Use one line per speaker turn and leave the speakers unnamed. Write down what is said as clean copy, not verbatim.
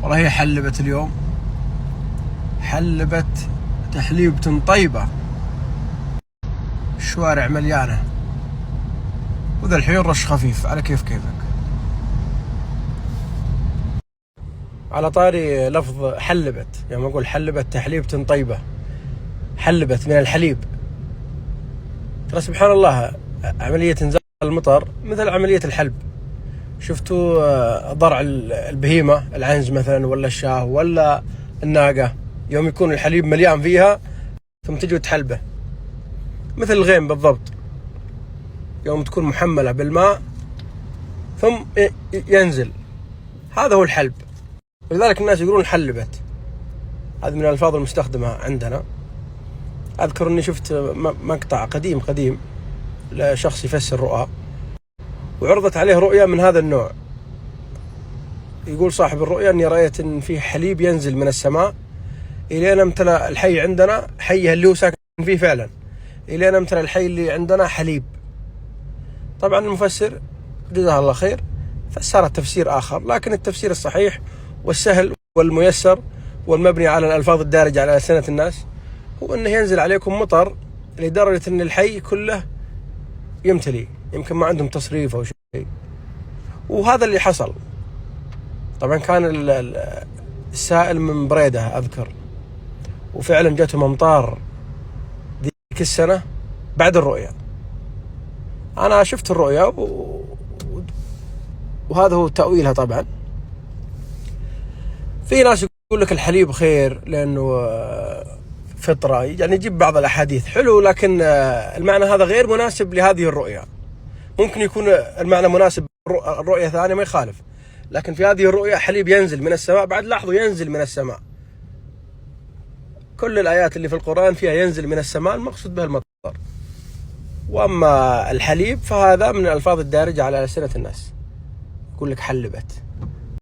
والله هي حلبت اليوم، حلبت تحليبة طيبة، الشوارع مليانة، وذا الحين رش خفيف على كيفك. على طاري لفظ حلبت، يعني أقول حلبت تحليبة طيبة، حلبت من الحليب. ترى سبحان الله عملية إنزال المطر مثل عملية الحلب. شفتوا ضرع البهيمة العنز مثلا ولا الشاه ولا الناقة، يوم يكون الحليب مليان فيها ثم تجي تحلبه، مثل الغيم بالضبط، يوم تكون محملة بالماء ثم ينزل، هذا هو الحلب. ولذلك الناس يقولون حلبت. هذه من الألفاظ المستخدمة عندنا. أذكر أني شفت مقطع قديم لشخص يفسر رؤى، وعرضت عليه رؤيا من هذا النوع. يقول صاحب الرؤيا أني رأيت أن فيه حليب ينزل من السماء إلى أن امتلأ الحي عندنا، حيه اللي هو ساكن فيه فعلا، إلى أن امتلأ الحي اللي عندنا حليب. طبعا المفسر جزاه الله خير فسر تفسير آخر، لكن التفسير الصحيح والسهل والميسر والمبني على الألفاظ الدارجة على ألسنة الناس هو أنه ينزل عليكم مطر لدرجة أن الحي كله يمتلي، يمكن ما عندهم تصريف أو شيء. وهذا اللي حصل. طبعا كان السائل من بريدة أذكر، وفعلا جاتهم أمطار ذيك السنة بعد الرؤيا. أنا شفت الرؤيا وهذا هو تأويلها. طبعا في ناس يقول لك الحليب خير لأنه فطرة، يعني يجيب بعض الأحاديث حلو، لكن المعنى هذا غير مناسب لهذه الرؤيا. ممكن يكون المعنى مناسب الرؤية ثانية ما يخالف، لكن في هذه الرؤيا حليب ينزل من السماء. بعد لاحظوا ينزل من السماء، كل الآيات اللي في القرآن فيها ينزل من السماء المقصود بها المطر. وأما الحليب فهذا من الألفاظ الدارجة على ألسنة الناس، يقول لك حلبت.